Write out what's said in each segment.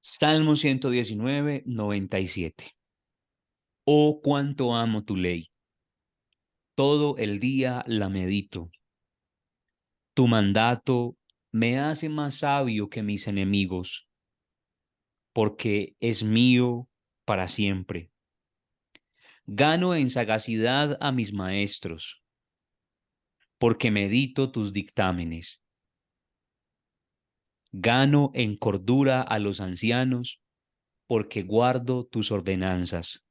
Salmo 119, 97. Oh, cuánto amo tu ley. Todo el día la medito. Tu mandato me hace más sabio que mis enemigos, porque es mío para siempre. Gano en sagacidad a mis maestros, porque medito tus dictámenes. Gano en cordura a los ancianos, porque guardo tus ordenanzas.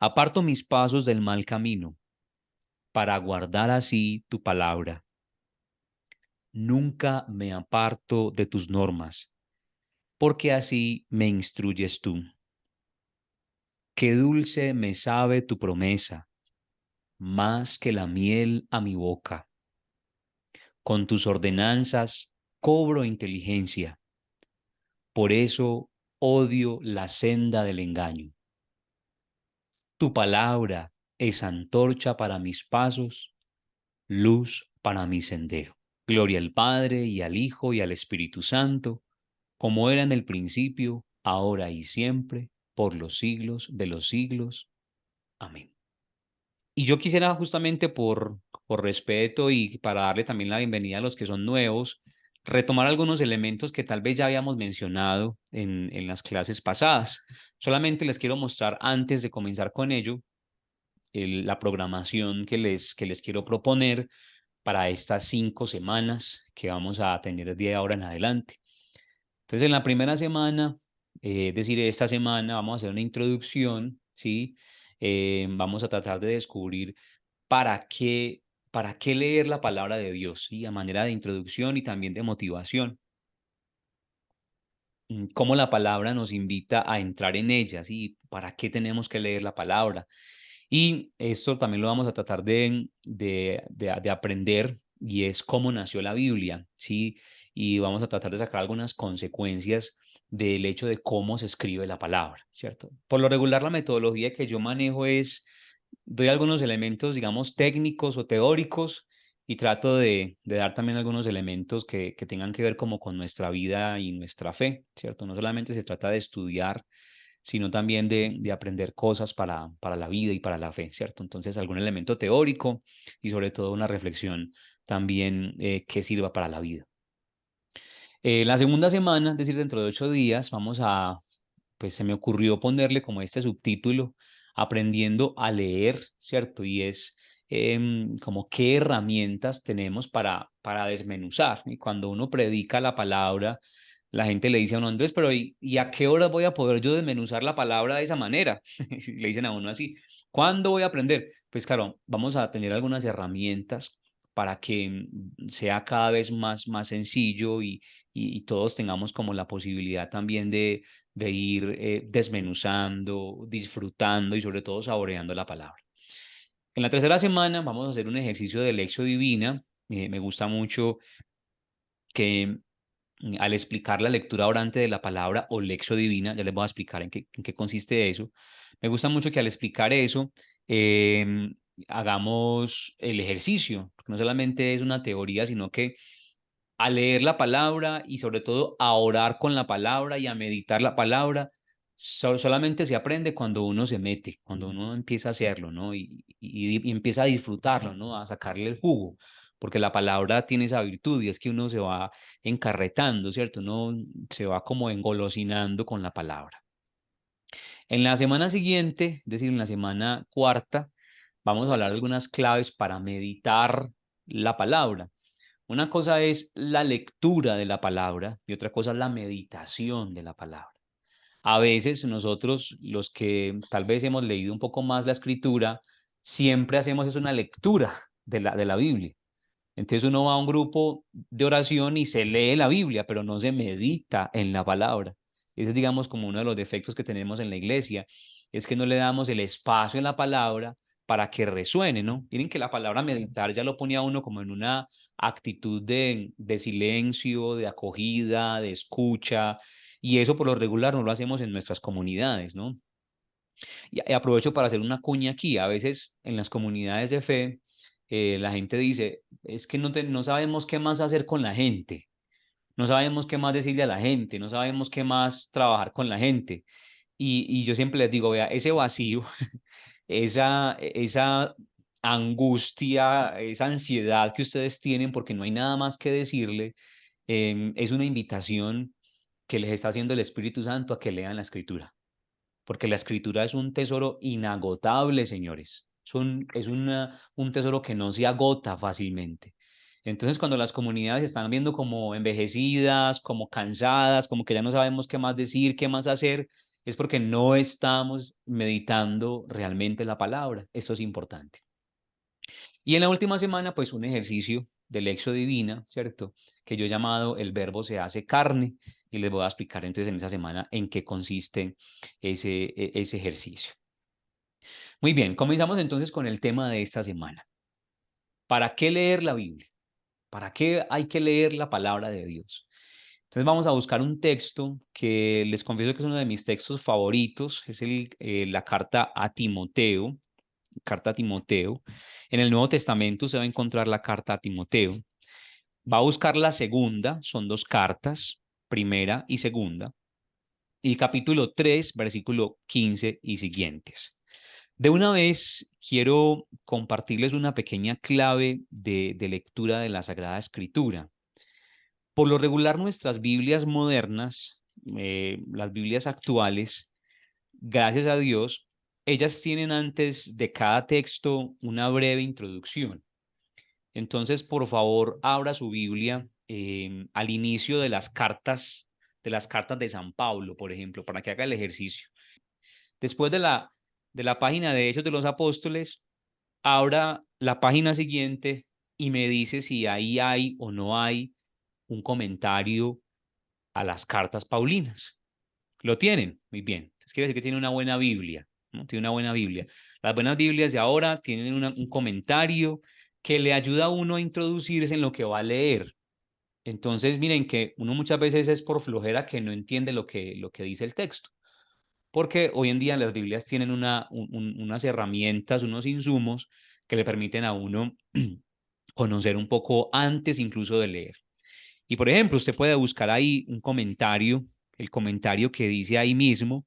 Aparto mis pasos del mal camino, para guardar así tu palabra. Nunca me aparto de tus normas, porque así me instruyes tú. Qué dulce me sabe tu promesa, más que la miel a mi boca. Con tus ordenanzas cobro inteligencia, por eso odio la senda del engaño. Tu palabra es antorcha para mis pasos, luz para mi sendero. Gloria al Padre y al Hijo y al Espíritu Santo, como era en el principio, ahora y siempre, por los siglos de los siglos. Amén. Y yo quisiera justamente por respeto y para darle también la bienvenida a los que son nuevos, retomar algunos elementos que tal vez ya habíamos mencionado en las clases pasadas. Solamente les quiero mostrar antes de comenzar con ello la programación que les quiero proponer para estas 5 semanas que vamos a tener de ahora en adelante. Entonces, en la primera semana, es decir, esta semana vamos a hacer una introducción, ¿sí? Vamos a tratar de descubrir para qué, para qué leer la palabra de Dios, ¿sí? A manera de introducción y también de motivación. Cómo la palabra nos invita a entrar en ella, ¿sí? ¿Para qué tenemos que leer la palabra? Y esto también lo vamos a tratar de aprender y es cómo nació la Biblia, ¿sí? Y vamos a tratar de sacar algunas consecuencias del hecho de cómo se escribe la palabra, ¿cierto? Por lo regular, la metodología que yo manejo es, doy algunos elementos, digamos, técnicos o teóricos y trato de dar también algunos elementos que tengan que ver como con nuestra vida y nuestra fe, ¿cierto? No solamente se trata de estudiar sino también de aprender cosas para la vida y para la fe, ¿cierto? Entonces, algún elemento teórico y sobre todo una reflexión también que sirva para la vida. La segunda semana, es decir, dentro de 8 días, pues se me ocurrió ponerle como este subtítulo, aprendiendo a leer, ¿cierto? Y es como qué herramientas tenemos para desmenuzar. Y cuando uno predica la palabra, la gente le dice a uno, Andrés, pero ¿y a qué hora voy a poder yo desmenuzar la palabra de esa manera? Le dicen a uno así. ¿Cuándo voy a aprender? Pues claro, vamos a tener algunas herramientas para que sea cada vez más sencillo y todos tengamos como la posibilidad también de ir desmenuzando, disfrutando y sobre todo saboreando la palabra. En la tercera semana vamos a hacer un ejercicio de lección divina. Me gusta mucho que al explicar la lectura orante de la palabra o lección divina, ya les voy a explicar en qué consiste eso. Me gusta mucho que al explicar eso, hagamos el ejercicio, porque no solamente es una teoría, sino que a leer la palabra y sobre todo a orar con la palabra y a meditar la palabra, solamente se aprende cuando uno se mete, cuando uno empieza a hacerlo, ¿no? Y empieza a disfrutarlo, ¿no? A sacarle el jugo, porque la palabra tiene esa virtud y es que uno se va encarretando, ¿cierto? Uno se va como engolosinando con la palabra. En la semana siguiente, es decir, en la semana cuarta, vamos a hablar de algunas claves para meditar la palabra. Una cosa es la lectura de la palabra y otra cosa es la meditación de la palabra. A veces nosotros, los que tal vez hemos leído un poco más la escritura, siempre hacemos es una lectura de la Biblia. Entonces uno va a un grupo de oración y se lee la Biblia, pero no se medita en la palabra. Ese es, digamos, como uno de los defectos que tenemos en la iglesia, es que no le damos el espacio en la palabra para que resuene, ¿no? Miren que la palabra meditar ya lo ponía a uno como en una actitud de silencio, de acogida, de escucha, y eso por lo regular no lo hacemos en nuestras comunidades, ¿no? Y aprovecho para hacer una cuña aquí. A veces en las comunidades de fe, la gente dice, es que no sabemos qué más hacer con la gente. no sabemos qué más decirle a la gente, no sabemos qué más trabajar con la gente. Y yo siempre les digo, vea, ese vacío, esa angustia, esa ansiedad que ustedes tienen porque no hay nada más que decirle, es una invitación que les está haciendo el Espíritu Santo a que lean la Escritura, porque la Escritura es un tesoro inagotable, señores. Un tesoro que no se agota fácilmente. Entonces, cuando las comunidades están viendo como envejecidas, como cansadas, como que ya no sabemos qué más decir, qué más hacer, es porque no estamos meditando realmente la palabra. Esto es importante. Y en la última semana, pues un ejercicio de Lección Divina, ¿cierto? Que yo he llamado El Verbo se hace carne, y les voy a explicar entonces en esa semana en qué consiste ese ejercicio. Muy bien, comenzamos entonces con el tema de esta semana. ¿Para qué leer la Biblia? ¿Para qué hay que leer la palabra de Dios? Entonces vamos a buscar un texto que les confieso que es uno de mis textos favoritos, es la carta a Timoteo, carta a Timoteo. En el Nuevo Testamento se va a encontrar la carta a Timoteo. Va a buscar la segunda, son dos cartas, primera y segunda, y capítulo 3, versículo 15 y siguientes. De una vez quiero compartirles una pequeña clave de lectura de la Sagrada Escritura. Por lo regular, nuestras Biblias modernas, las Biblias actuales, gracias a Dios, ellas tienen antes de cada texto una breve introducción. Entonces, por favor, abra su Biblia al inicio de las cartas de San Pablo, por ejemplo, para que haga el ejercicio. Después de la página de Hechos de los Apóstoles, abra la página siguiente y me dice si ahí hay o no hay un comentario a las cartas paulinas. ¿Lo tienen? Muy bien. Entonces quiere decir que tiene una buena Biblia, ¿no? Tiene una buena Biblia. Las buenas Biblias de ahora tienen un comentario que le ayuda a uno a introducirse en lo que va a leer. Entonces, miren que uno muchas veces es por flojera que no entiende lo que dice el texto, porque hoy en día las Biblias tienen unas herramientas, unos insumos que le permiten a uno conocer un poco antes incluso de leer. Y por ejemplo, usted puede buscar ahí un comentario, el comentario que dice ahí mismo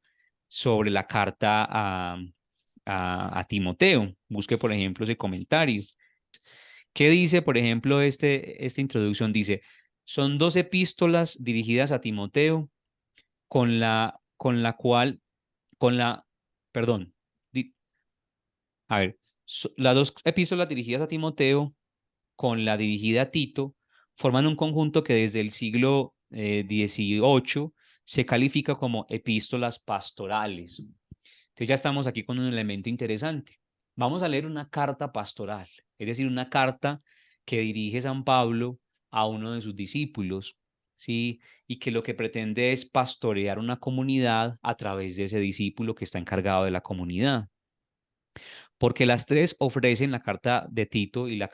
sobre la carta a Timoteo. Busque, por ejemplo, ese comentario. ¿Qué dice, por ejemplo, esta introducción? Dice, son dos epístolas dirigidas a Timoteo con la cual, con la, perdón, a ver, las dos epístolas dirigidas a Timoteo con la dirigida a Tito forman un conjunto que desde el siglo XVIII se califica como epístolas pastorales. Entonces ya estamos aquí con un elemento interesante. Vamos a leer una carta pastoral, es decir, una carta que dirige San Pablo a uno de sus discípulos, ¿sí? Y que lo que pretende es pastorear una comunidad a través de ese discípulo que está encargado de la comunidad. Porque las tres ofrecen, la carta de Tito y las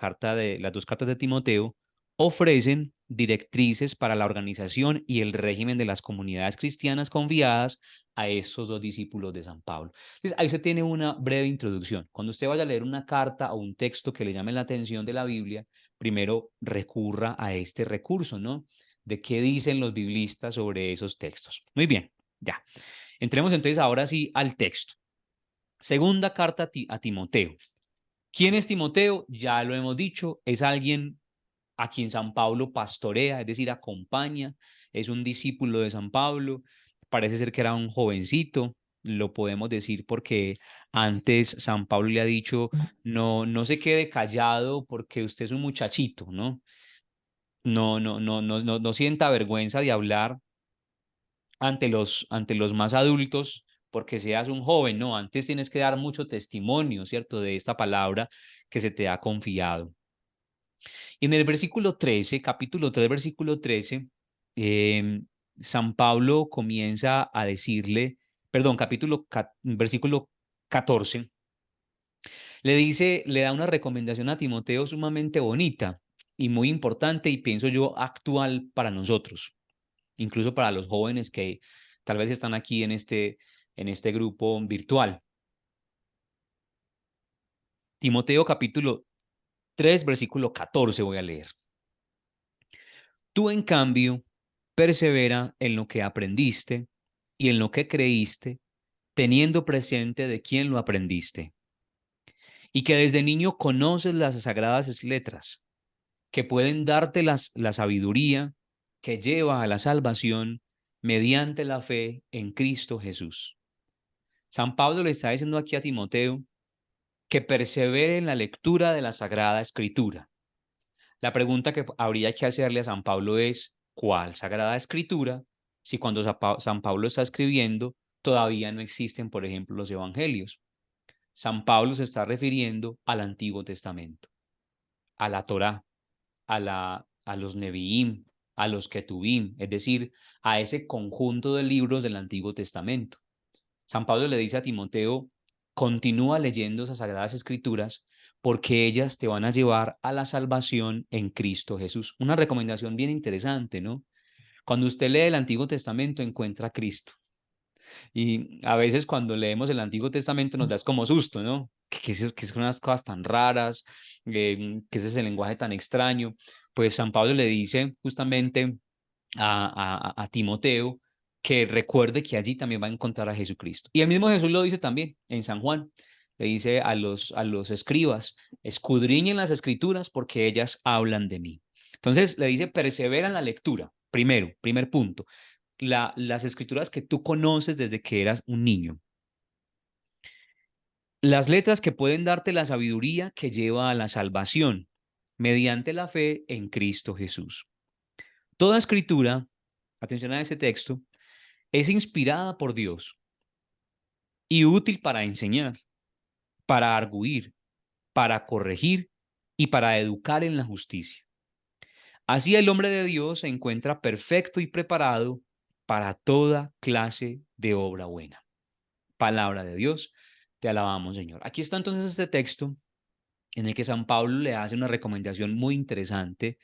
dos cartas de Timoteo, ofrecen directrices para la organización y el régimen de las comunidades cristianas confiadas a estos dos discípulos de San Pablo. Entonces, ahí se tiene una breve introducción. Cuando usted vaya a leer una carta o un texto que le llame la atención de la Biblia, primero recurra a este recurso, ¿no? De qué dicen los biblistas sobre esos textos. Muy bien, ya. Entremos entonces ahora sí al texto. Segunda carta a Timoteo. ¿Quién es Timoteo? Ya lo hemos dicho, es alguien a quien San Pablo pastorea, es decir, acompaña, es un discípulo de San Pablo, parece ser que era un jovencito, lo podemos decir porque antes San Pablo le ha dicho, no, no se quede callado porque usted es un muchachito, ¿no? No sienta vergüenza de hablar ante los más adultos porque seas un joven, no, antes tienes que dar mucho testimonio, ¿cierto? De esta palabra que se te ha confiado. Y en el versículo 13, capítulo 3, versículo 13, San Pablo comienza a decirle, perdón, versículo 14, le dice, le da una recomendación a Timoteo sumamente bonita y muy importante y pienso yo actual para nosotros, incluso para los jóvenes que tal vez están aquí en este grupo virtual. Timoteo capítulo 3, versículo 14 voy a leer. Tú, en cambio, persevera en lo que aprendiste y en lo que creíste, teniendo presente de quién lo aprendiste, y que desde niño conoces las sagradas letras, que pueden darte la sabiduría que lleva a la salvación mediante la fe en Cristo Jesús. San Pablo le está diciendo aquí a Timoteo que persevere en la lectura de la Sagrada Escritura. La pregunta que habría que hacerle a San Pablo es, ¿cuál Sagrada Escritura? Si cuando San Pablo está escribiendo, todavía no existen, por ejemplo, los evangelios. San Pablo se está refiriendo al Antiguo Testamento, a la Torá, a los Neviim, a los Ketubim, es decir, a ese conjunto de libros del Antiguo Testamento. San Pablo le dice a Timoteo, continúa leyendo esas sagradas escrituras porque ellas te van a llevar a la salvación en Cristo Jesús. Una recomendación bien interesante, ¿no? Cuando usted lee el Antiguo Testamento encuentra a Cristo. Y a veces cuando leemos el Antiguo Testamento nos da como susto, ¿no? Que son unas cosas tan raras, que ese es el lenguaje tan extraño. Pues San Pablo le dice justamente a Timoteo que recuerde que allí también va a encontrar a Jesucristo. Y el mismo Jesús lo dice también en San Juan. Le dice a los escribas, escudriñen las escrituras porque ellas hablan de mí. Entonces le dice, persevera en la lectura. Primero, primer punto, las escrituras que tú conoces desde que eras un niño. Las letras que pueden darte la sabiduría que lleva a la salvación mediante la fe en Cristo Jesús. Toda escritura, atención a ese texto, es inspirada por Dios y útil para enseñar, para arguir, para corregir y para educar en la justicia. Así el hombre de Dios se encuentra perfecto y preparado para toda clase de obra buena. Palabra de Dios, te alabamos, Señor. Aquí está entonces este texto en el que San Pablo le hace una recomendación muy interesante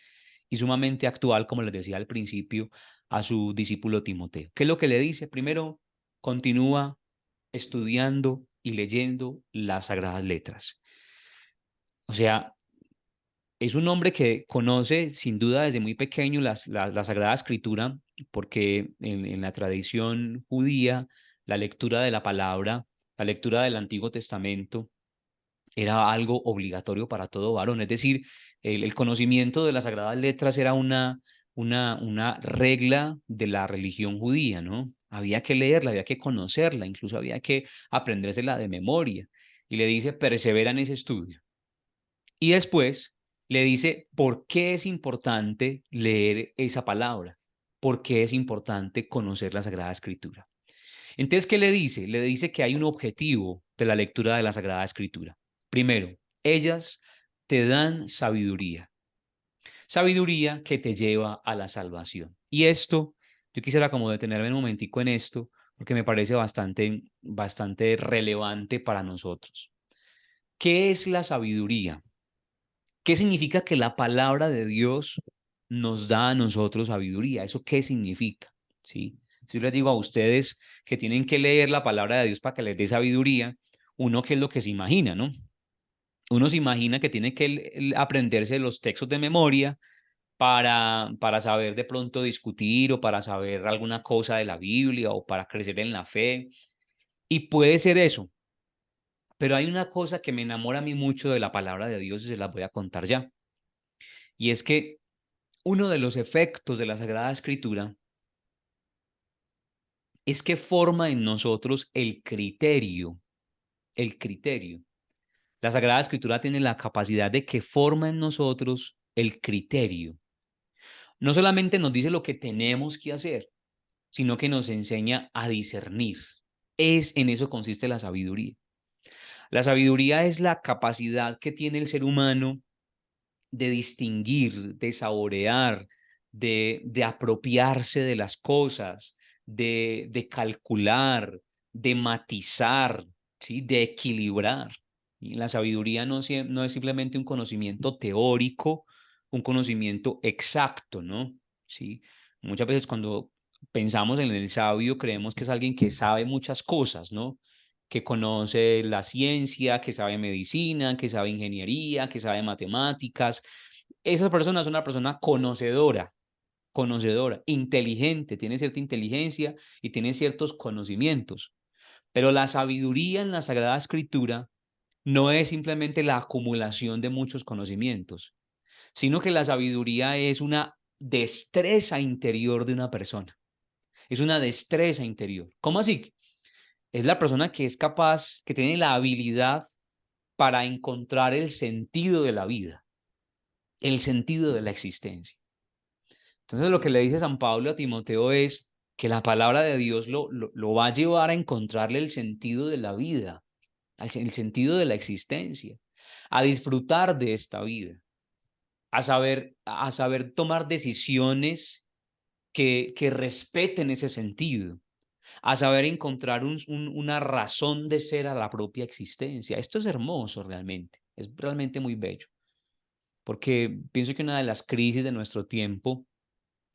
y sumamente actual, como les decía al principio, a su discípulo Timoteo. ¿Qué es lo que le dice? Primero, continúa estudiando y leyendo las sagradas letras. O sea, es un hombre que conoce sin duda desde muy pequeño la Sagrada Escritura, porque en la tradición judía, la lectura de la palabra, la lectura del Antiguo Testamento, era algo obligatorio para todo varón. Es decir, el conocimiento de las sagradas letras era una regla de la religión judía, ¿no? Había que leerla, había que conocerla, incluso había que aprendérsela de memoria. Y le dice, persevera en ese estudio. Y después le dice, ¿por qué es importante leer esa palabra? ¿Por qué es importante conocer la Sagrada Escritura? Entonces, ¿qué le dice? Le dice que hay un objetivo de la lectura de la Sagrada Escritura. Primero, ellas te dan sabiduría, sabiduría que te lleva a la salvación. Y esto, yo quisiera como detenerme un momentico en esto, porque me parece bastante relevante para nosotros. ¿Qué es la sabiduría? ¿Qué significa que la palabra de Dios nos da a nosotros sabiduría? ¿Eso qué significa? ¿Sí? Si yo les digo a ustedes que tienen que leer la palabra de Dios para que les dé sabiduría, uno qué es lo que se imagina, ¿no? Uno se imagina que tiene que aprenderse los textos de memoria para saber de pronto discutir o para saber alguna cosa de la Biblia o para crecer en la fe. Y puede ser eso, pero hay una cosa que me enamora a mí mucho de la palabra de Dios y se las voy a contar ya. Y es que uno de los efectos de la Sagrada Escritura es que forma en nosotros el criterio, el criterio. La Sagrada Escritura tiene la capacidad de que forma en nosotros el criterio. No solamente nos dice lo que tenemos que hacer, sino que nos enseña a discernir. En eso consiste la sabiduría. La sabiduría es la capacidad que tiene el ser humano de distinguir, de saborear, de apropiarse de las cosas, de calcular, de matizar, ¿sí? De equilibrar. Y la sabiduría no es simplemente un conocimiento teórico, un conocimiento exacto, ¿no? ¿Sí? Muchas veces cuando pensamos en el sabio creemos que es alguien que sabe muchas cosas, ¿no? Que conoce la ciencia, que sabe medicina, que sabe ingeniería, que sabe matemáticas. Esa persona es una persona conocedora, conocedora, inteligente, tiene cierta inteligencia y tiene ciertos conocimientos. Pero la sabiduría en la Sagrada Escritura no es simplemente la acumulación de muchos conocimientos, sino que la sabiduría es una destreza interior de una persona. Es una destreza interior. ¿Cómo así? Es la persona que es capaz, que tiene la habilidad para encontrar el sentido de la vida, el sentido de la existencia. Entonces lo que le dice San Pablo a Timoteo es que la palabra de Dios lo va a llevar a encontrarle el sentido de la vida, el sentido de la existencia, a disfrutar de esta vida, a saber tomar decisiones que respeten ese sentido, a saber encontrar una razón de ser a la propia existencia. Esto es hermoso realmente, es realmente muy bello, porque pienso que una de las crisis de nuestro tiempo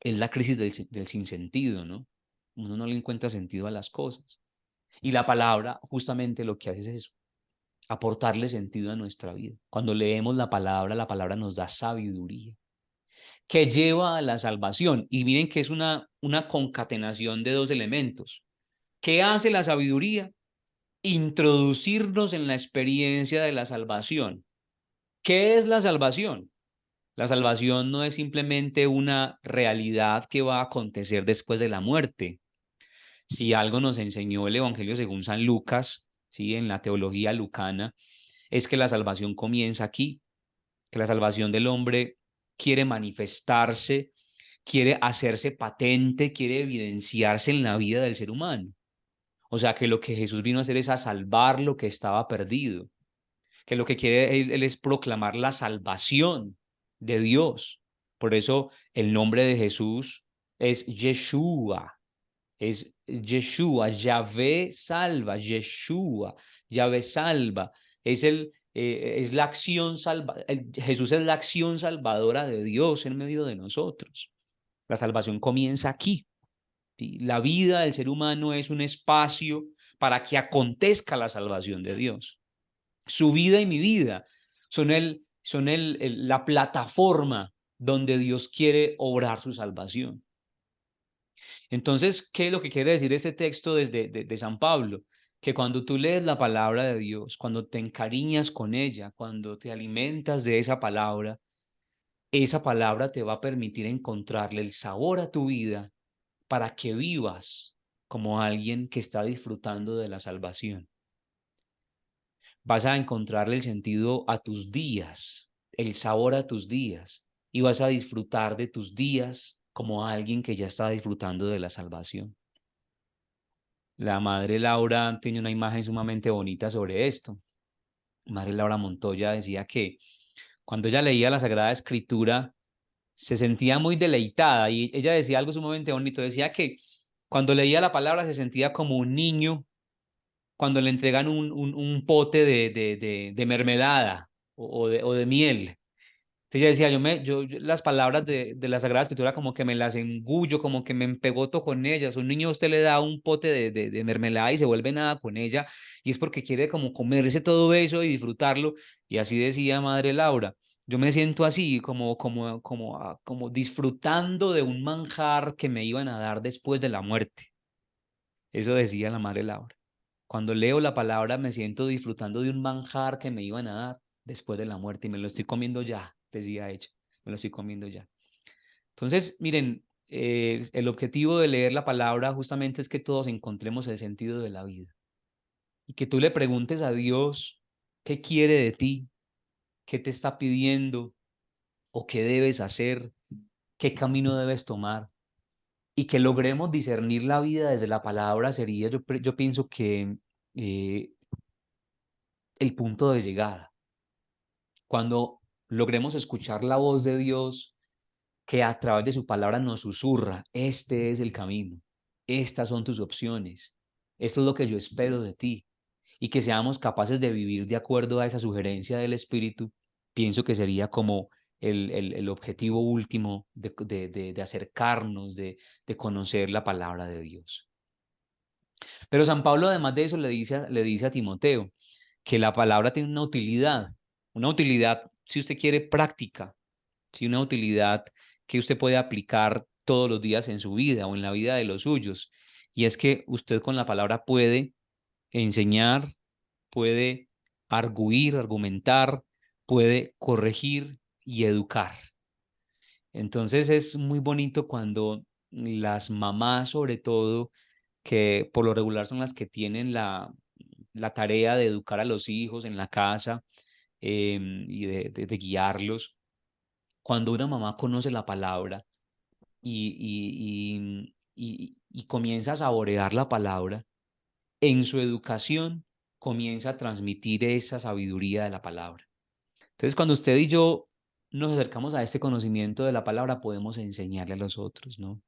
es la crisis del sinsentido, ¿no? Uno no le encuentra sentido a las cosas. Y la palabra justamente lo que hace es eso, aportarle sentido a nuestra vida. Cuando leemos la palabra nos da sabiduría, que lleva a la salvación. Y miren que es una concatenación de dos elementos. ¿Qué hace la sabiduría? Introducirnos en la experiencia de la salvación. ¿Qué es la salvación? La salvación no es simplemente una realidad que va a acontecer después de la muerte. Si algo nos enseñó el Evangelio según San Lucas, ¿sí? En la teología lucana, es que la salvación comienza aquí, que la salvación del hombre quiere manifestarse, quiere hacerse patente, quiere evidenciarse en la vida del ser humano. O sea, que lo que Jesús vino a hacer es a salvar lo que estaba perdido, que lo que quiere él es proclamar la salvación de Dios. Por eso el nombre de Jesús es Yeshua, es Yeshua, Yahvé salva, Yeshua, Yahvé salva. Es la acción Jesús es la acción salvadora de Dios en medio de nosotros. La salvación comienza aquí. ¿Sí? La vida del ser humano es un espacio para que acontezca la salvación de Dios. Su vida y mi vida son la plataforma donde Dios quiere obrar su salvación. Entonces, ¿qué es lo que quiere decir este texto de San Pablo? Que cuando tú lees la palabra de Dios, cuando te encariñas con ella, cuando te alimentas de esa palabra te va a permitir encontrarle el sabor a tu vida para que vivas como alguien que está disfrutando de la salvación. Vas a encontrarle el sentido a tus días, el sabor a tus días, y vas a disfrutar de tus días como alguien que ya está disfrutando de la salvación. La madre Laura tiene una imagen sumamente bonita sobre esto. Madre Laura Montoya decía que cuando ella leía la Sagrada Escritura se sentía muy deleitada y ella decía algo sumamente bonito. Decía que cuando leía la palabra se sentía como un niño cuando le entregan un pote de mermelada o de miel. Entonces ella decía, las palabras de la Sagrada Escritura como que me las engullo, como que me empegoto con ellas. Un niño usted le da un pote de mermelada y se vuelve nada con ella, y es porque quiere como comerse todo eso y disfrutarlo. Y así decía Madre Laura. Yo me siento así, como disfrutando de un manjar que me iban a dar después de la muerte. Eso decía la Madre Laura. Cuando leo la palabra me siento disfrutando de un manjar que me iban a dar después de la muerte y me lo estoy comiendo ya, decía ella, me lo estoy comiendo ya. Entonces, miren, el objetivo de leer la palabra justamente es que todos encontremos el sentido de la vida y que tú le preguntes a Dios qué quiere de ti, qué te está pidiendo o qué debes hacer, qué camino debes tomar y que logremos discernir la vida desde la palabra sería, yo pienso que eh, el punto de llegada. Cuando logremos escuchar la voz de Dios que a través de su palabra nos susurra, este es el camino, estas son tus opciones, esto es lo que yo espero de ti, y que seamos capaces de vivir de acuerdo a esa sugerencia del Espíritu, pienso que sería como el objetivo último de acercarnos, de conocer la palabra de Dios. Pero San Pablo, además de eso, le dice a Timoteo que la palabra tiene una utilidad, si usted quiere, práctica, ¿sí? Una utilidad que usted puede aplicar todos los días en su vida o en la vida de los suyos. Y es que usted con la palabra puede enseñar, puede arguir, argumentar, puede corregir y educar. Entonces es muy bonito cuando las mamás, sobre todo, que por lo regular son las que tienen la tarea de educar a los hijos en la casa, y de guiarlos. Cuando una mamá conoce la palabra y comienza a saborear la palabra, en su educación comienza a transmitir esa sabiduría de la palabra. Entonces, cuando usted y yo nos acercamos a este conocimiento de la palabra, podemos enseñarle a los otros, ¿no?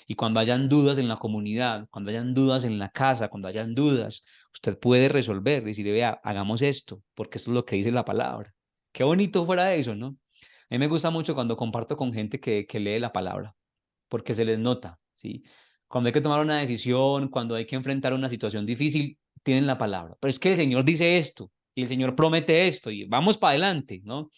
Y cuando hayan dudas en la comunidad, cuando hayan dudas en la casa, cuando hayan dudas, usted puede resolver, decirle, vea, hagamos esto, porque esto es lo que dice la palabra. Qué bonito fuera eso, ¿no? A mí me gusta mucho cuando comparto con gente que lee la palabra, porque se les nota, ¿sí? Cuando hay que tomar una decisión, cuando hay que enfrentar una situación difícil, tienen la palabra. Pero es que el Señor dice esto, y el Señor promete esto, y vamos para adelante, ¿no?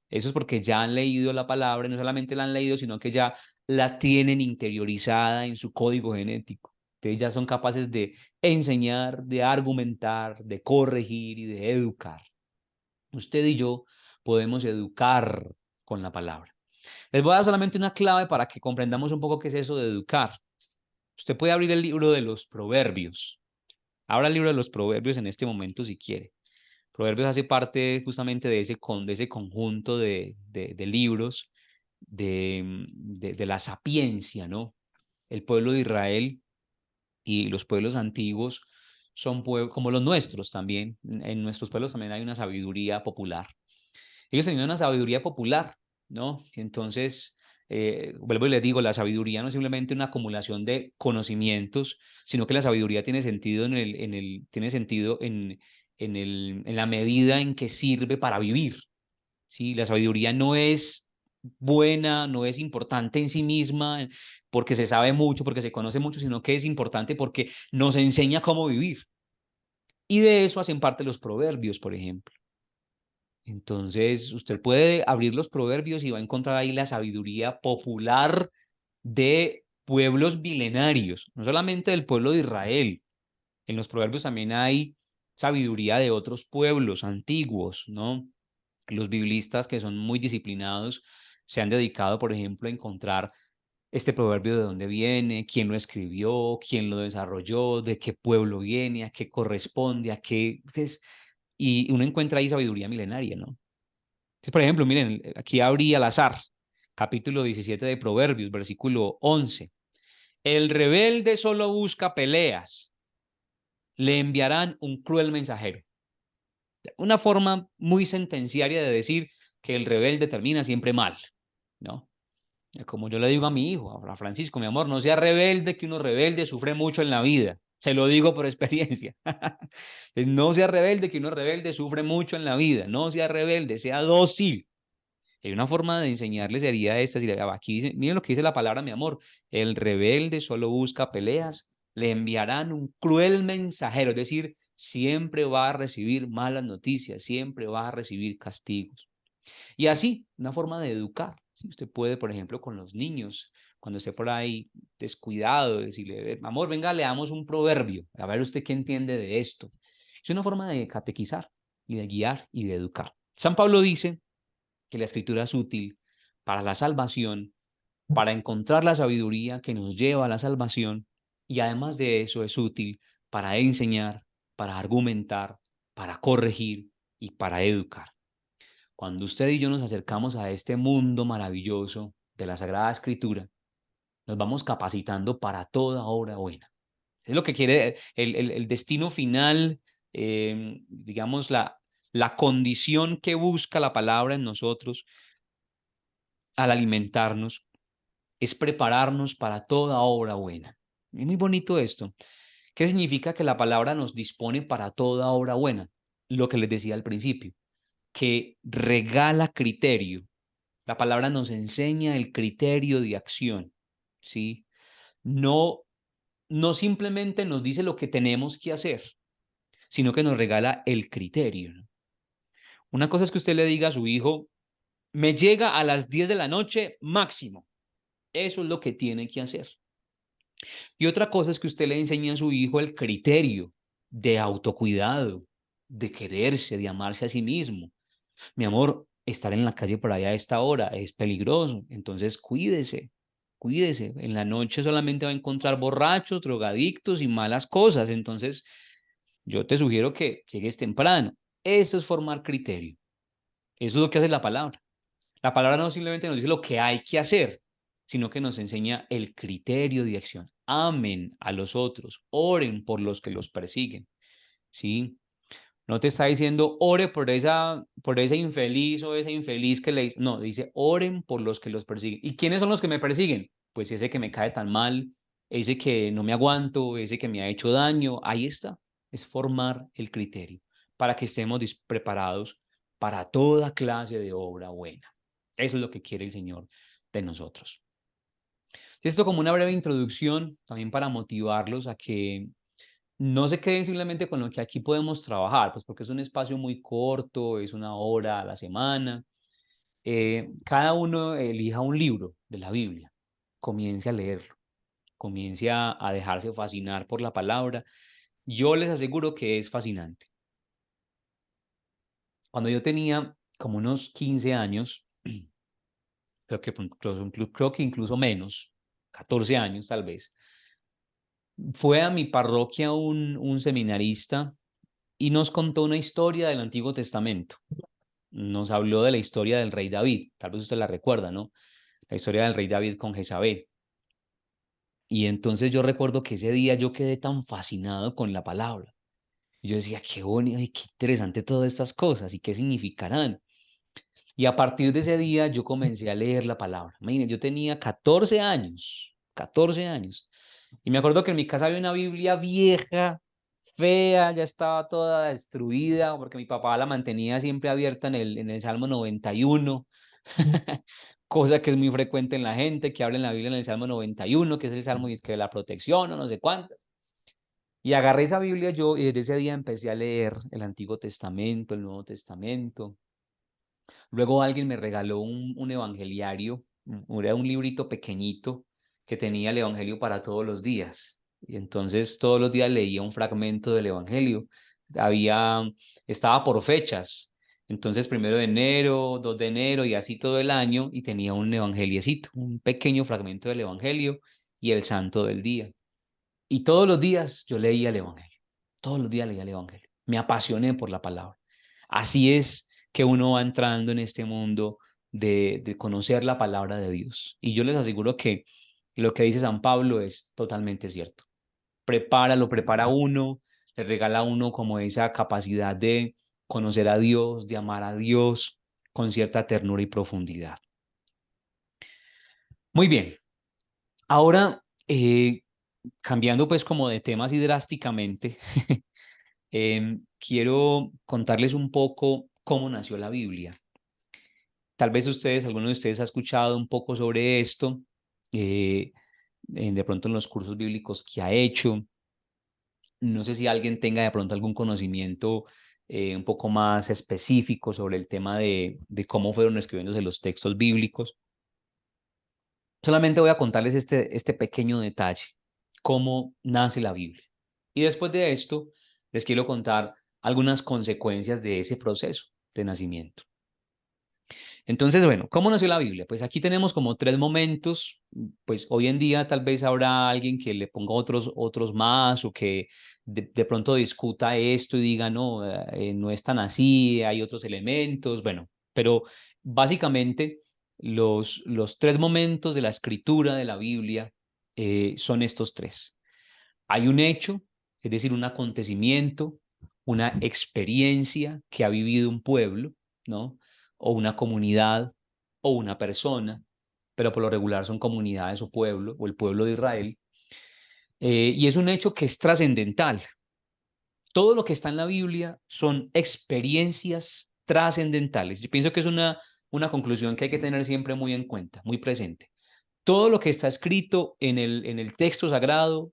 Eso es porque ya han leído la palabra, y no solamente la han leído, sino que ya la tienen interiorizada en su código genético. Entonces ya son capaces de enseñar, de argumentar, de corregir y de educar. Usted y yo podemos educar con la palabra. Les voy a dar solamente una clave para que comprendamos un poco qué es eso de educar. Usted puede abrir el libro de los Proverbios. Abra el libro de los Proverbios en este momento si quiere. Proverbios hace parte justamente de ese conjunto de libros de la sapiencia, ¿no? El pueblo de Israel y los pueblos antiguos son pueblos como los nuestros también. En nuestros pueblos también hay una sabiduría popular. Ellos tenían una sabiduría popular, ¿no? Y entonces, vuelvo y les digo, la sabiduría no es simplemente una acumulación de conocimientos, sino que la sabiduría tiene sentido tiene sentido en la medida en que sirve para vivir, ¿sí? La sabiduría no es buena, no es importante en sí misma, porque se sabe mucho, porque se conoce mucho, sino que es importante porque nos enseña cómo vivir. Y de eso hacen parte los proverbios, por ejemplo. Entonces, usted puede abrir los proverbios y va a encontrar ahí la sabiduría popular de pueblos milenarios, no solamente del pueblo de Israel. En los proverbios también hay sabiduría de otros pueblos antiguos, ¿no? Los biblistas que son muy disciplinados se han dedicado, por ejemplo, a encontrar este proverbio de dónde viene, quién lo escribió, quién lo desarrolló, de qué pueblo viene, a qué corresponde, a qué es. Y uno encuentra ahí sabiduría milenaria, ¿no? Entonces, por ejemplo, miren, aquí abrí al azar, capítulo 17 de Proverbios, versículo 11. El rebelde solo busca peleas, le enviarán un cruel mensajero. Una forma muy sentenciaria de decir que el rebelde termina siempre mal, ¿no? Como yo le digo a mi hijo, a Francisco, mi amor, no sea rebelde, que uno rebelde sufre mucho en la vida. Se lo digo por experiencia. No sea rebelde, que uno rebelde sufre mucho en la vida. No sea rebelde, sea dócil. Hay una forma de enseñarle sería esta, si aquí dice, miren lo que dice la palabra, mi amor, el rebelde solo busca peleas, le enviarán un cruel mensajero, es decir, siempre va a recibir malas noticias, siempre va a recibir castigos. Y así, una forma de educar. Si usted puede, por ejemplo, con los niños, cuando esté por ahí descuidado, decirle, amor, venga, leamos un proverbio, a ver usted qué entiende de esto. Es una forma de catequizar y de guiar y de educar. San Pablo dice que la escritura es útil para la salvación, para encontrar la sabiduría que nos lleva a la salvación y además de eso es útil para enseñar, para argumentar, para corregir y para educar. Cuando usted y yo nos acercamos a este mundo maravilloso de la Sagrada Escritura, nos vamos capacitando para toda obra buena. Es lo que quiere el destino final, digamos, la condición que busca la palabra en nosotros al alimentarnos es prepararnos para toda obra buena. Es muy bonito esto. ¿Qué significa que la palabra nos dispone para toda obra buena? Lo que les decía al principio, que regala criterio. La palabra nos enseña el criterio de acción, ¿sí? No, no simplemente nos dice lo que tenemos que hacer, sino que nos regala el criterio, ¿no? Una cosa es que usted le diga a su hijo, me llega a las 10 de la noche máximo. Eso es lo que tiene que hacer. Y otra cosa es que usted le enseñe a su hijo el criterio de autocuidado, de quererse, de amarse a sí mismo. Mi amor, estar en la calle por allá a esta hora es peligroso, entonces cuídese, cuídese. En la noche solamente va a encontrar borrachos, drogadictos y malas cosas, entonces yo te sugiero que llegues temprano. Eso es formar criterio. Eso es lo que hace la palabra. La palabra no simplemente nos dice lo que hay que hacer, sino que nos enseña el criterio de acción. Amen a los otros, oren por los que los persiguen, ¿sí? No te está diciendo ore por esa infeliz o esa infeliz que le... No, dice oren por los que los persiguen. ¿Y quiénes son los que me persiguen? Pues ese que me cae tan mal, ese que no me aguanto, ese que me ha hecho daño. Ahí está. Es formar el criterio para que estemos preparados para toda clase de obra buena. Eso es lo que quiere el Señor de nosotros. Esto como una breve introducción también para motivarlos a que no se queden simplemente con lo que aquí podemos trabajar, pues porque es un espacio muy corto, es una hora a la semana. Cada uno elija un libro de la Biblia, comience a leerlo, comience a dejarse fascinar por la palabra. Yo les aseguro que es fascinante. Cuando yo tenía como unos 15 años, creo que incluso menos, 14 años tal vez, fue a mi parroquia un seminarista y nos contó una historia del Antiguo Testamento. Nos habló de la historia del rey David, tal vez usted la recuerda, ¿no? La historia del rey David con Jezabel. Y entonces yo recuerdo que ese día yo quedé tan fascinado con la palabra. Y yo decía, qué bonito y qué interesante todas estas cosas y qué significarán. Y a partir de ese día yo comencé a leer la palabra. Imagínense, yo tenía 14 años, 14 años. Y me acuerdo que en mi casa había una Biblia vieja, fea, ya estaba toda destruida, porque mi papá la mantenía siempre abierta en el Salmo 91, cosa que es muy frecuente en la gente, que habla en la Biblia en el Salmo 91, que es el Salmo y es que de la protección o no sé cuánto. Y agarré esa Biblia yo y desde ese día empecé a leer el Antiguo Testamento, el Nuevo Testamento. Luego alguien me regaló un evangeliario, era un librito pequeñito que tenía el evangelio para todos los días. Y entonces todos los días leía un fragmento del evangelio. Había, estaba por fechas. Entonces, 1 de enero, 2 de enero y así todo el año, y tenía un evangeliecito, un pequeño fragmento del evangelio y el santo del día. Y todos los días yo leía el evangelio. Todos los días leía el evangelio. Me apasioné por la palabra. Así es que uno va entrando en este mundo de conocer la palabra de Dios. Y yo les aseguro que lo que dice San Pablo es totalmente cierto. Lo prepara uno, le regala a uno como esa capacidad de conocer a Dios, de amar a Dios con cierta ternura y profundidad. Muy bien, ahora cambiando pues como de temas y drásticamente, quiero contarles un poco cómo nació la Biblia. Tal vez alguno de ustedes ha escuchado un poco sobre esto, eh, de pronto en los cursos bíblicos que ha hecho. No sé si alguien tenga de pronto algún conocimiento un poco más específico sobre el tema de cómo fueron escribiéndose los textos bíblicos. Solamente voy a contarles este pequeño detalle, cómo nace la Biblia. Y después de esto, les quiero contar algunas consecuencias de ese proceso de nacimiento. Entonces, bueno, ¿cómo nació la Biblia? Pues aquí tenemos como tres momentos, pues hoy en día tal vez habrá alguien que le ponga otros más o que de pronto discuta esto y diga, no, no es tan así, hay otros elementos, bueno, pero básicamente los tres momentos de la escritura de la Biblia son estos tres. Hay un hecho, es decir, un acontecimiento, una experiencia que ha vivido un pueblo, ¿no? O una comunidad o una persona, pero por lo regular son comunidades o pueblo, o el pueblo de Israel, y es un hecho que es trascendental. Todo lo que está en la Biblia son experiencias trascendentales. Yo pienso que es una conclusión que hay que tener siempre muy en cuenta, muy presente. Todo lo que está escrito en el texto sagrado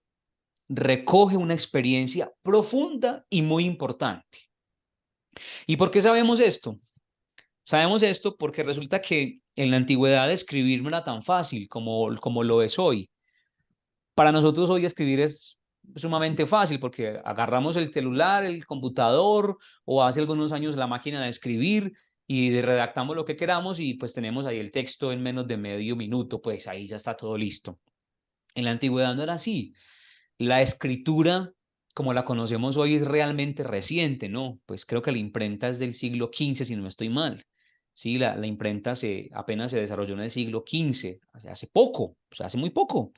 recoge una experiencia profunda y muy importante. ¿Y por qué sabemos esto? Sabemos esto porque resulta que En la antigüedad escribir no era tan fácil como lo es hoy. Para nosotros hoy escribir es sumamente fácil porque agarramos el celular, el computador o hace algunos años la máquina de escribir y redactamos lo que queramos y pues tenemos ahí el texto en menos de medio minuto, pues ahí ya está todo listo. En la antigüedad no era así. La escritura, como la conocemos hoy, es realmente reciente, ¿no? Pues creo que la imprenta es del siglo XV, si no estoy mal. Sí, la imprenta apenas se desarrolló en el siglo XV, hace poco, o sea, hace muy poco.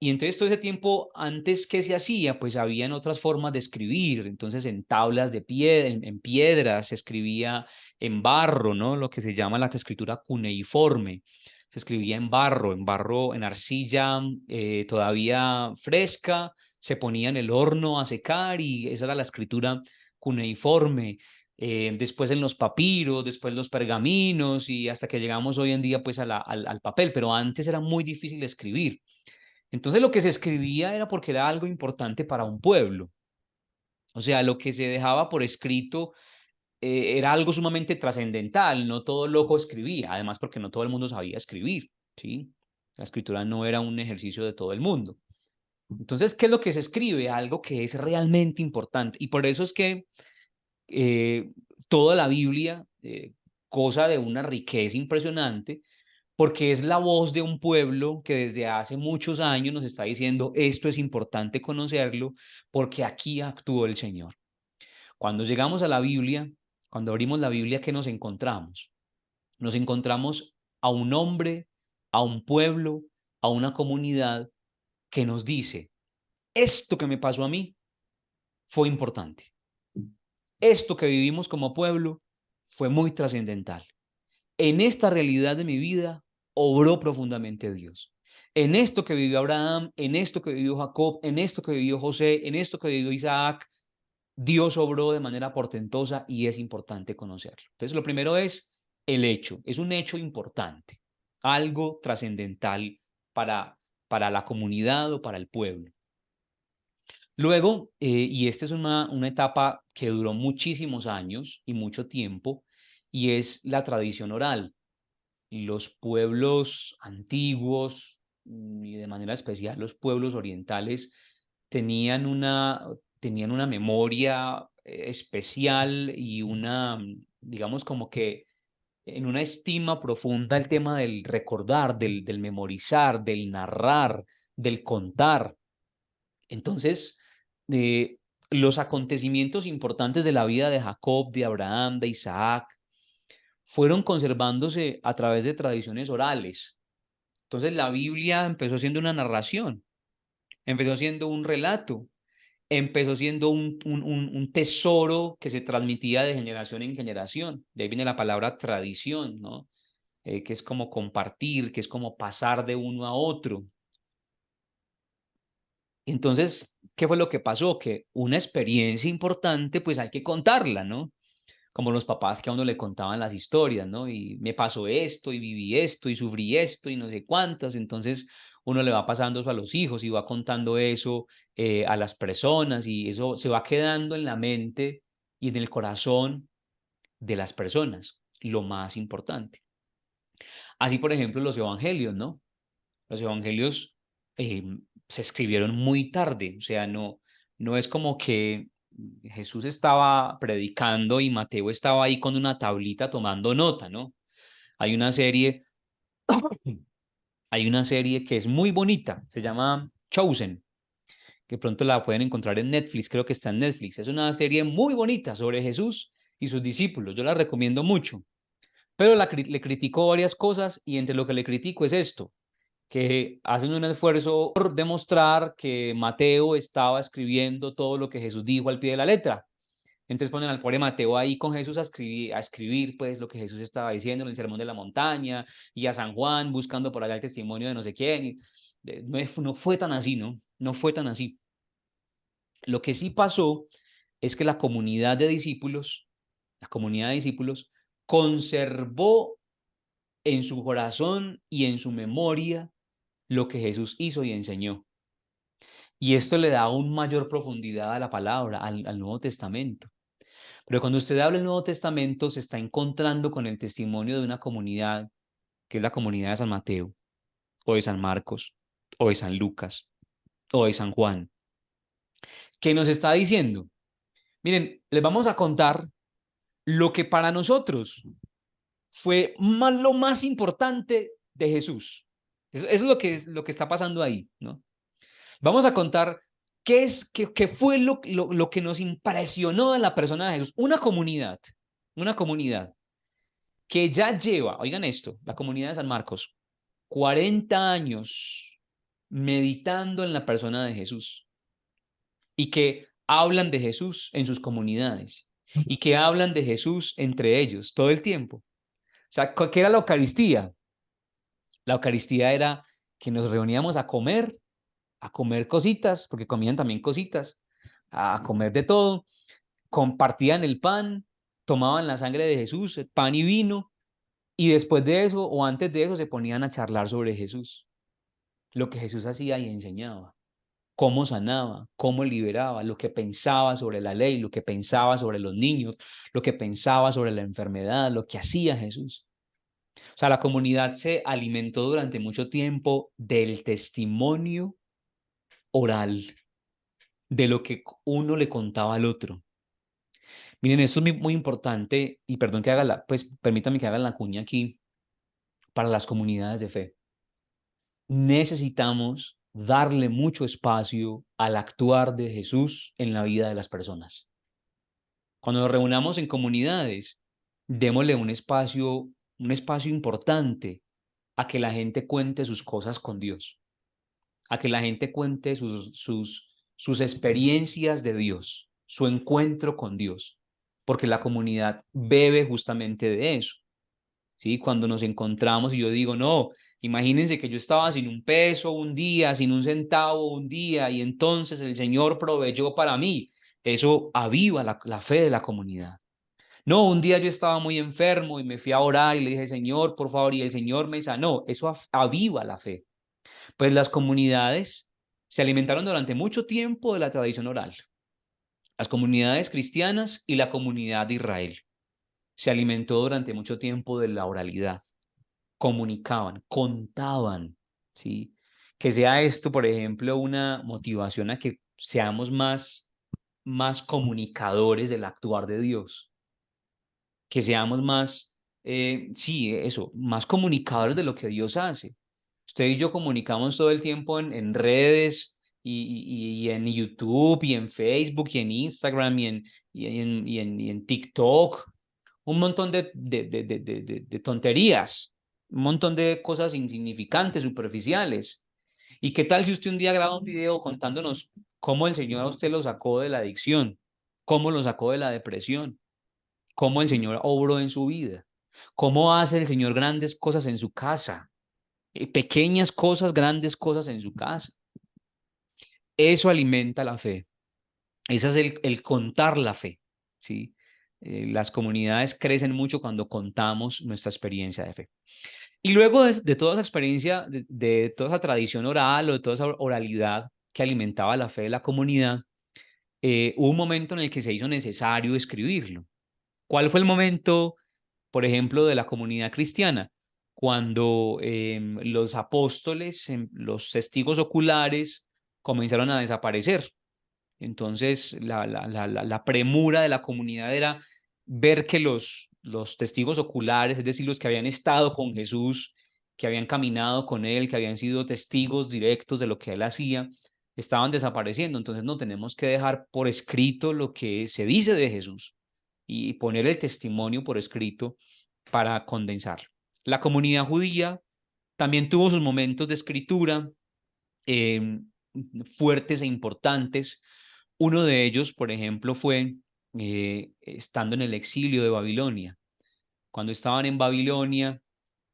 Y entonces todo ese tiempo antes, ¿qué se hacía? Pues habían otras formas de escribir, entonces en tablas de piedra, en piedra, se escribía en barro, ¿no? Lo que se llama la escritura cuneiforme. Se escribía en barro, en arcilla todavía fresca, se ponía en el horno a secar y esa era la escritura cuneiforme. Después en los papiros, después los pergaminos y hasta que llegamos hoy en día pues al papel, pero antes era muy difícil escribir. Entonces lo que se escribía era porque era algo importante para un pueblo. O sea, lo que se dejaba por escrito era algo sumamente trascendental. No todo loco escribía, además porque no todo el mundo sabía escribir, ¿sí? La escritura no era un ejercicio de todo el mundo. Entonces, ¿qué es lo que se escribe? Algo que es realmente importante. Y por eso es que eh, toda la Biblia goza de una riqueza impresionante porque es la voz de un pueblo que desde hace muchos años nos está diciendo esto es importante conocerlo porque aquí actuó el Señor. Cuando llegamos a la Biblia, cuando abrimos la Biblia, ¿qué nos encontramos? Nos encontramos a un hombre, a un pueblo, a una comunidad que nos dice, esto que me pasó a mí fue importante. Esto que vivimos como pueblo fue muy trascendental. En esta realidad de mi vida obró profundamente Dios. En esto que vivió Abraham, en esto que vivió Jacob, en esto que vivió José, en esto que vivió Isaac, Dios obró de manera portentosa y es importante conocerlo. Entonces, lo primero es el hecho. Es un hecho importante, algo trascendental para, para la comunidad o para el pueblo. Luego, y esta es una etapa que duró muchísimos años y mucho tiempo, y es la tradición oral. Los pueblos antiguos y de manera especial los pueblos orientales tenían tenían una memoria especial y digamos como que en una estima profunda el tema del recordar, del memorizar, del narrar, del contar. Entonces, eh, los acontecimientos importantes de la vida de Jacob, de Abraham, de Isaac, fueron conservándose a través de tradiciones orales. Entonces la Biblia empezó siendo una narración, empezó siendo un relato, empezó siendo un tesoro que se transmitía de generación en generación. De ahí viene la palabra tradición, ¿no? Que es como compartir, que es como pasar de uno a otro. Entonces, ¿qué fue lo que pasó? Que una experiencia importante, pues hay que contarla, ¿no? Como los papás que a uno le contaban las historias, ¿no? Y me pasó esto, y viví esto, y sufrí esto, y no sé cuántas. Entonces uno le va pasando eso a los hijos y va contando eso a las personas, y eso se va quedando en la mente y en el corazón de las personas, lo más importante. Así, por ejemplo, los evangelios, ¿no? Los evangelios eh, se escribieron muy tarde, o sea, no es como que Jesús estaba predicando y Mateo estaba ahí con una tablita tomando nota, ¿no? Hay una serie, hay una serie que es muy bonita, se llama Chosen, que pronto la pueden encontrar en Netflix, creo que está en Netflix. Es una serie muy bonita sobre Jesús y sus discípulos, yo la recomiendo mucho, pero le critico varias cosas y entre lo que le critico es esto, que hacen un esfuerzo por demostrar que Mateo estaba escribiendo todo lo que Jesús dijo al pie de la letra. Entonces ponen al pobre Mateo ahí con Jesús a escribir pues lo que Jesús estaba diciendo en el Sermón de la Montaña y a San Juan buscando por allá el testimonio de no sé quién. No fue tan así, ¿no? No fue tan así. Lo que sí pasó es que la comunidad de discípulos conservó en su corazón y en su memoria lo que Jesús hizo y enseñó. Y esto le da aún mayor profundidad a la palabra, al Nuevo Testamento. Pero cuando usted habla del Nuevo Testamento, se está encontrando con el testimonio de una comunidad que es la comunidad de San Mateo, o de San Marcos, o de San Lucas, o de San Juan, que nos está diciendo, miren, les vamos a contar lo que para nosotros fue lo más importante de Jesús. Eso es lo que está pasando ahí, ¿no? Vamos a contar qué fue lo que nos impresionó de la persona de Jesús. Una comunidad que ya lleva, oigan esto, la comunidad de San Marcos, 40 años meditando en la persona de Jesús y que hablan de Jesús en sus comunidades y que hablan de Jesús entre ellos todo el tiempo. O sea, ¿qué era la Eucaristía? La Eucaristía era que nos reuníamos a comer cositas, porque comían también cositas, a comer de todo, compartían el pan, tomaban la sangre de Jesús, el pan y vino, y después de eso o antes de eso se ponían a charlar sobre Jesús, lo que Jesús hacía y enseñaba, cómo sanaba, cómo liberaba, lo que pensaba sobre la ley, lo que pensaba sobre los niños, lo que pensaba sobre la enfermedad, lo que hacía Jesús. O sea, la comunidad se alimentó durante mucho tiempo del testimonio oral, de lo que uno le contaba al otro. Miren, esto es muy importante y perdón que haga pues permítame que haga la cuña aquí para las comunidades de fe. Necesitamos darle mucho espacio al actuar de Jesús en la vida de las personas. Cuando nos reunamos en comunidades, démosle un espacio importante a que la gente cuente sus cosas con Dios, a que la gente cuente sus experiencias de Dios, su encuentro con Dios, porque la comunidad bebe justamente de eso. ¿Sí? Cuando nos encontramos y yo digo, no, imagínense que yo estaba sin un peso un día, sin un centavo un día, y entonces el Señor proveyó para mí. Eso aviva la fe de la comunidad. No, un día yo estaba muy enfermo y me fui a orar y le dije, Señor, por favor, y el Señor me sanó. Eso aviva la fe. Pues las comunidades se alimentaron durante mucho tiempo de la tradición oral. Las comunidades cristianas y la comunidad de Israel se alimentó durante mucho tiempo de la oralidad. Comunicaban, contaban, ¿sí? Que sea esto, por ejemplo, una motivación a que seamos más comunicadores del actuar de Dios, que seamos más, sí, eso, más comunicadores de lo que Dios hace. Usted y yo comunicamos todo el tiempo en redes y en YouTube y en Facebook y en Instagram y en TikTok, un montón de tonterías, un montón de cosas insignificantes, superficiales. ¿Y qué tal si usted un día graba un video contándonos cómo el Señor a usted lo sacó de la adicción, cómo lo sacó de la depresión, cómo el Señor obró en su vida, cómo hace el Señor grandes cosas en su casa, pequeñas cosas, grandes cosas en su casa? Eso alimenta la fe. Ese es el contar la fe, ¿sí? Las comunidades crecen mucho cuando contamos nuestra experiencia de fe. Y luego de toda esa experiencia, de toda esa tradición oral o de toda esa oralidad que alimentaba la fe de la comunidad, hubo un momento en el que se hizo necesario escribirlo. ¿Cuál fue el momento, por ejemplo, de la comunidad cristiana? Cuando los apóstoles, los testigos oculares, comenzaron a desaparecer. Entonces, la premura de la comunidad era ver que los testigos oculares, es decir, los que habían estado con Jesús, que habían caminado con él, que habían sido testigos directos de lo que él hacía, estaban desapareciendo. Entonces, no tenemos que dejar por escrito lo que se dice de Jesús y poner el testimonio por escrito para condensarlo. La comunidad judía también tuvo sus momentos de escritura eh, fuertes e importantes. Uno de ellos, por ejemplo, fue estando en el exilio de Babilonia. Cuando estaban en Babilonia,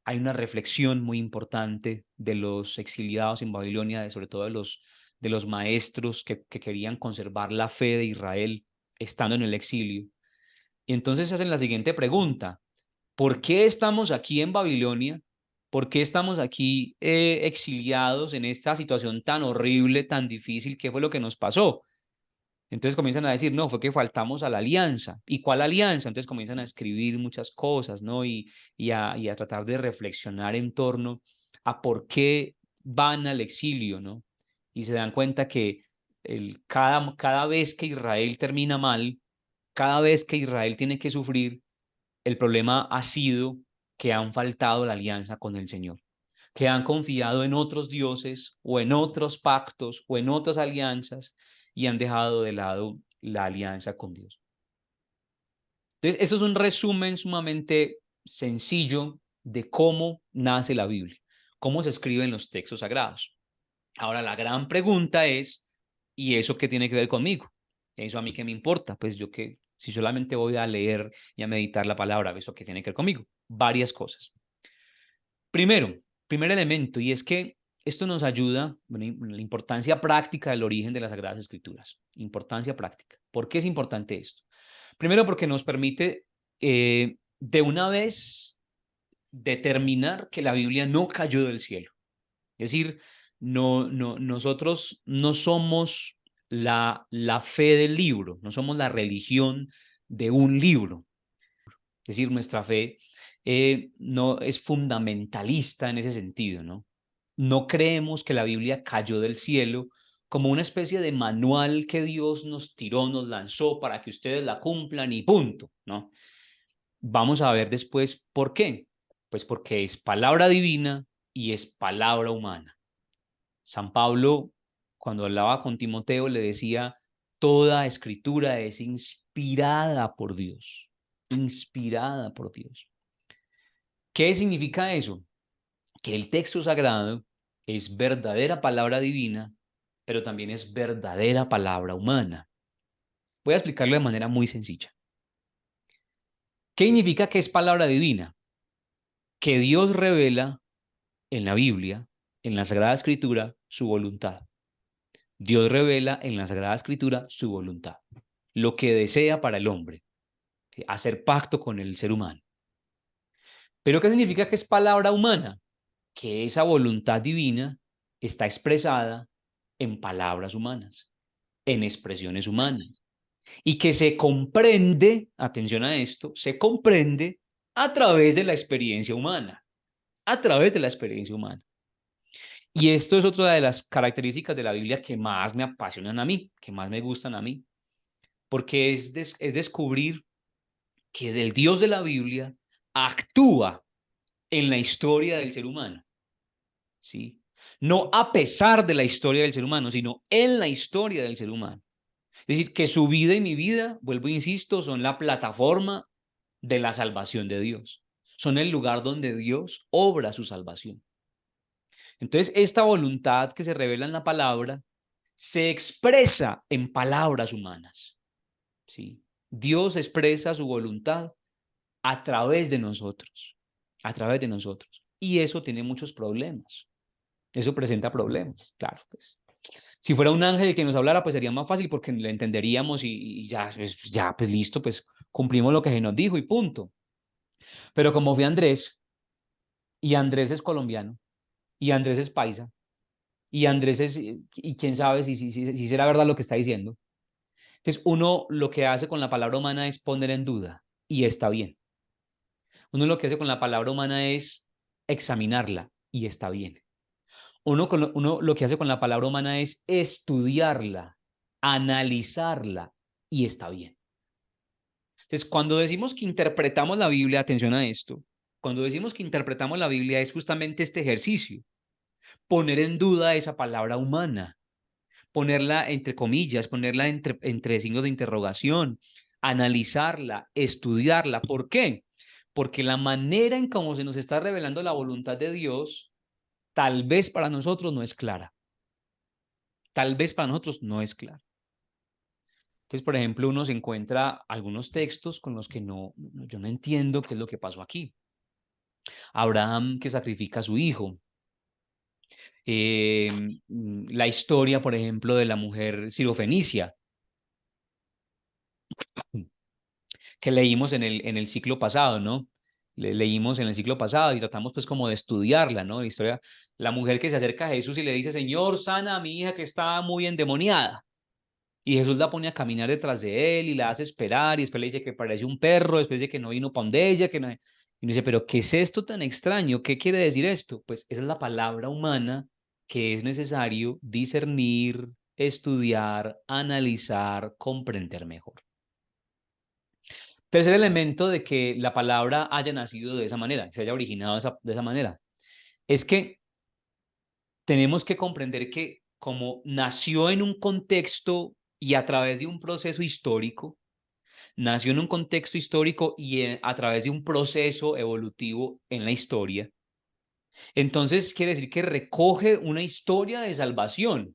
hay una reflexión muy importante de los exiliados en Babilonia, sobre todo de los maestros que querían conservar la fe de Israel estando en el exilio. Y entonces se hacen la siguiente pregunta: ¿por qué estamos aquí en Babilonia? ¿Por qué estamos aquí exiliados en esta situación tan horrible, tan difícil? ¿Qué fue lo que nos pasó? Entonces comienzan a decir, no, fue que faltamos a la alianza. ¿Y cuál alianza? Entonces comienzan a escribir muchas cosas, ¿no? Y a tratar de reflexionar en torno a por qué van al exilio, ¿no? Y se dan cuenta que cada vez que Israel termina mal, cada vez que Israel tiene que sufrir, el problema ha sido que han faltado la alianza con el Señor, que han confiado en otros dioses o en otros pactos o en otras alianzas y han dejado de lado la alianza con Dios. Entonces, eso es un resumen sumamente sencillo de cómo nace la Biblia, cómo se escriben los textos sagrados. Ahora, la gran pregunta es, ¿y eso qué tiene que ver conmigo? ¿Eso a mí qué me importa? Pues yo que, si solamente voy a leer y a meditar la palabra, ¿eso qué tiene que ver conmigo? Varias cosas. Primero, primer elemento, y es que esto nos ayuda, bueno, la importancia práctica del origen de las Sagradas Escrituras. Importancia práctica. ¿Por qué es importante esto? Primero, porque nos permite de una vez determinar que la Biblia no cayó del cielo. Es decir, nosotros no somos la fe del libro, no somos la religión de un libro. Es decir, nuestra fe no es fundamentalista en ese sentido, ¿no? No creemos que la Biblia cayó del cielo como una especie de manual que Dios nos tiró, nos lanzó para que ustedes la cumplan y punto, ¿no? Vamos a ver después por qué. Pues porque es palabra divina y es palabra humana. San Pablo, cuando hablaba con Timoteo, le decía, toda escritura es inspirada por Dios, inspirada por Dios. ¿Qué significa eso? Que el texto sagrado es verdadera palabra divina, pero también es verdadera palabra humana. Voy a explicarlo de manera muy sencilla. ¿Qué significa que es palabra divina? Que Dios revela en la Biblia, en la Sagrada Escritura, su voluntad. Dios revela en la Sagrada Escritura su voluntad, lo que desea para el hombre, hacer pacto con el ser humano. ¿Pero qué significa que es palabra humana? Que esa voluntad divina está expresada en palabras humanas, en expresiones humanas, y que se comprende, atención a esto, se comprende a través de la experiencia humana, a través de la experiencia humana. Y esto es otra de las características de la Biblia que más me apasionan a mí, que más me gustan a mí, porque es descubrir que el Dios de la Biblia actúa en la historia del ser humano, ¿sí? No a pesar de la historia del ser humano, sino en la historia del ser humano. Es decir, que su vida y mi vida, vuelvo e insisto, son la plataforma de la salvación de Dios. Son el lugar donde Dios obra su salvación. Entonces, esta voluntad que se revela en la palabra se expresa en palabras humanas, ¿sí? Dios expresa su voluntad a través de nosotros, a través de nosotros. Y eso tiene muchos problemas. Eso presenta problemas, claro, pues. Si fuera un ángel el que nos hablara, pues sería más fácil porque le entenderíamos y ya, pues listo, pues cumplimos lo que se nos dijo y punto. Pero como fue Andrés, y Andrés es colombiano, y Andrés es paisa, y Andrés es, y quién sabe si será verdad lo que está diciendo. Entonces, uno lo que hace con la palabra humana es poner en duda, y está bien. Uno lo que hace con la palabra humana es examinarla, y está bien. Uno lo que hace con la palabra humana es estudiarla, analizarla, y está bien. Entonces, cuando decimos que interpretamos la Biblia, atención a esto, cuando decimos que interpretamos la Biblia es justamente este ejercicio, poner en duda esa palabra humana, ponerla entre comillas, ponerla entre signos de interrogación, analizarla, estudiarla. ¿Por qué? Porque la manera en cómo se nos está revelando la voluntad de Dios, tal vez para nosotros no es clara. Tal vez para nosotros no es clara. Entonces, por ejemplo, uno se encuentra algunos textos con los que yo no entiendo qué es lo que pasó aquí. Abraham que sacrifica a su hijo. La historia, por ejemplo, de la mujer sirofenicia, que leímos en el ciclo pasado, ¿no? Leímos en el ciclo pasado y tratamos pues como de estudiarla, ¿no? La historia, la mujer que se acerca a Jesús y le dice, Señor, sana a mi hija que está muy endemoniada. Y Jesús la pone a caminar detrás de él y la hace esperar y después le dice que parece un perro, después dice que no vino para donde ella, que no... Y uno dice, pero ¿qué es esto tan extraño? ¿Qué quiere decir esto? Pues esa es la palabra humana que es necesario discernir, estudiar, analizar, comprender mejor. Tercer elemento de que la palabra haya nacido de esa manera, se haya originado de esa manera, es que tenemos que comprender que como nació en un contexto y a través de un proceso histórico, nació en un contexto histórico y a través de un proceso evolutivo en la historia, entonces quiere decir que recoge una historia de salvación,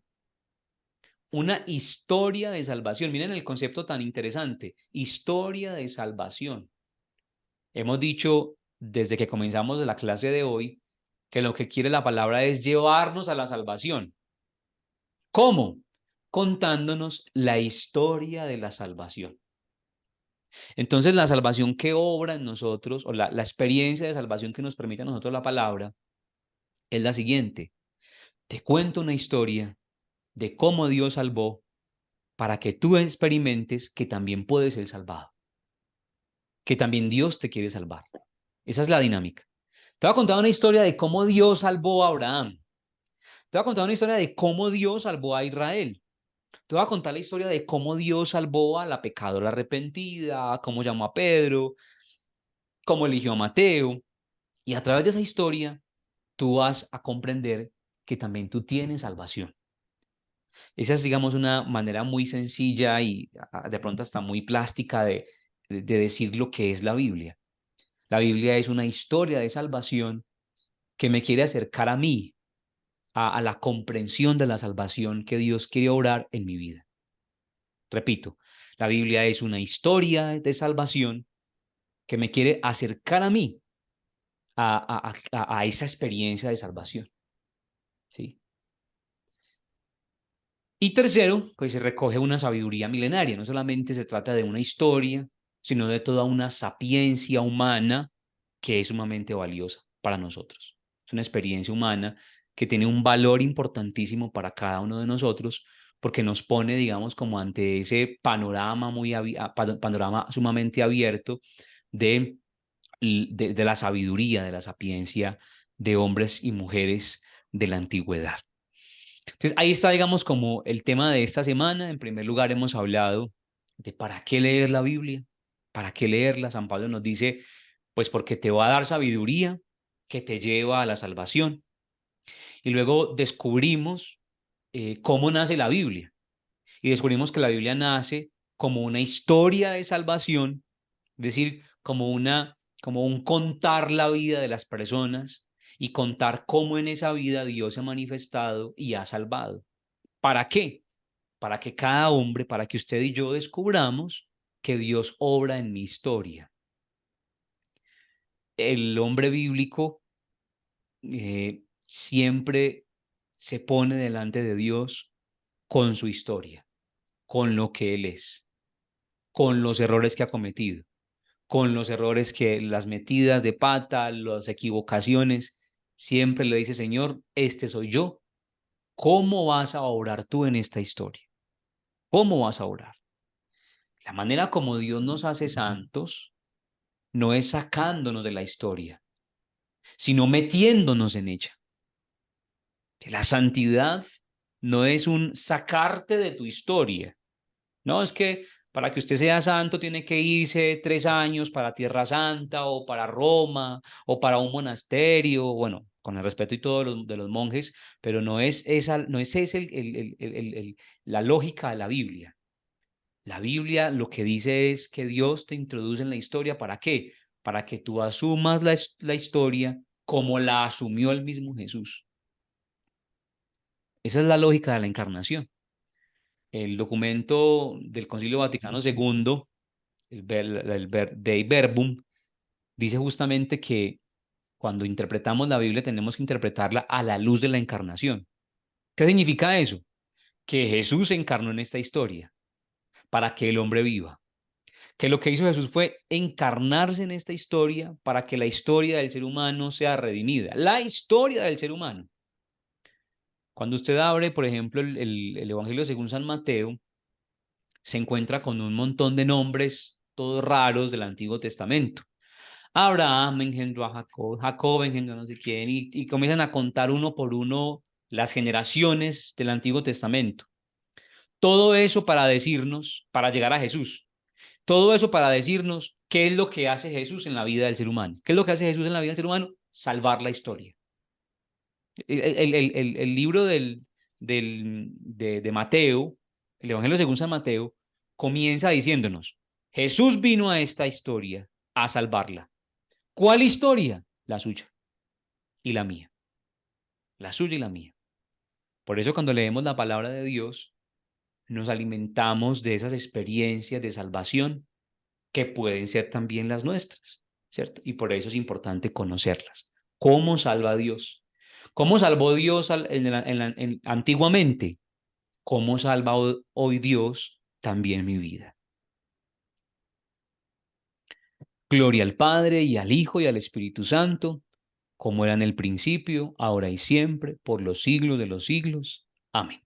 una historia de salvación. Miren el concepto tan interesante, historia de salvación. Hemos dicho desde que comenzamos la clase de hoy que lo que quiere la palabra es llevarnos a la salvación. ¿Cómo? Contándonos la historia de la salvación. Entonces, la salvación que obra en nosotros, o la experiencia de salvación que nos permite a nosotros la palabra, es la siguiente. Te cuento una historia de cómo Dios salvó para que tú experimentes que también puedes ser salvado, que también Dios te quiere salvar. Esa es la dinámica. Te voy a contar una historia de cómo Dios salvó a Abraham. Te voy a contar una historia de cómo Dios salvó a Israel. Te voy a contar la historia de cómo Dios salvó a la pecadora arrepentida, cómo llamó a Pedro, cómo eligió a Mateo. Y a través de esa historia, tú vas a comprender que también tú tienes salvación. Esa es, digamos, una manera muy sencilla y de pronto hasta muy plástica de decir lo que es la Biblia. La Biblia es una historia de salvación que me quiere acercar a mí, a la comprensión de la salvación que Dios quiere obrar en mi vida. Repito, la Biblia es una historia de salvación que me quiere acercar a mí, a esa experiencia de salvación. ¿Sí? Y tercero, pues se recoge una sabiduría milenaria. No solamente se trata de una historia, sino de toda una sapiencia humana que es sumamente valiosa para nosotros. Es una experiencia humana que tiene un valor importantísimo para cada uno de nosotros porque nos pone, digamos, como ante ese panorama panorama sumamente abierto de, de la sabiduría, de la sapiencia de hombres y mujeres de la antigüedad. Entonces, ahí está, digamos, como el tema de esta semana. En primer lugar, hemos hablado de para qué leer la Biblia, para qué leerla. San Pablo nos dice, pues porque te va a dar sabiduría que te lleva a la salvación. Y luego descubrimos cómo nace la Biblia. Y descubrimos que la Biblia nace como una historia de salvación, es decir, como un contar la vida de las personas y contar cómo en esa vida Dios se ha manifestado y ha salvado. ¿Para qué? Para que cada hombre, para que usted y yo descubramos que Dios obra en mi historia. El hombre bíblico siempre se pone delante de Dios con su historia, con lo que Él es, con los errores que ha cometido, con los errores que las metidas de pata, las equivocaciones, siempre le dice, Señor, este soy yo. ¿Cómo vas a obrar tú en esta historia? ¿Cómo vas a obrar? La manera como Dios nos hace santos no es sacándonos de la historia, sino metiéndonos en ella. Que la santidad no es un sacarte de tu historia. No, es que para que usted sea santo tiene que irse 3 años para Tierra Santa o para Roma o para un monasterio, bueno, con el respeto y todo de los monjes, pero no es esa, no es ese la lógica de la Biblia. La Biblia lo que dice es que Dios te introduce en la historia. ¿Para qué? Para que tú asumas la historia como la asumió el mismo Jesús. Esa es la lógica de la encarnación. El documento del Concilio Vaticano II, Dei Verbum, dice justamente que cuando interpretamos la Biblia tenemos que interpretarla a la luz de la encarnación. ¿Qué significa eso? Que Jesús se encarnó en esta historia para que el hombre viva. Que lo que hizo Jesús fue encarnarse en esta historia para que la historia del ser humano sea redimida. La historia del ser humano. Cuando usted abre, por ejemplo, el Evangelio según San Mateo, se encuentra con un montón de nombres todos raros del Antiguo Testamento. Abraham engendró a Jacob, Jacob engendró a no sé quién, y comienzan a contar uno por uno las generaciones del Antiguo Testamento. Todo eso para decirnos, para llegar a Jesús. Todo eso para decirnos qué es lo que hace Jesús en la vida del ser humano. ¿Qué es lo que hace Jesús en la vida del ser humano? Salvar la historia. El libro de Mateo, el Evangelio según San Mateo, comienza diciéndonos, Jesús vino a esta historia a salvarla. ¿Cuál historia? La suya y la mía. La suya y la mía. Por eso cuando leemos la palabra de Dios, nos alimentamos de esas experiencias de salvación que pueden ser también las nuestras, ¿cierto? Y por eso es importante conocerlas. ¿Cómo salva Dios? ¿Cómo salvó Dios antiguamente? ¿Cómo salva hoy Dios también mi vida? Gloria al Padre y al Hijo y al Espíritu Santo, como era en el principio, ahora y siempre, por los siglos de los siglos. Amén.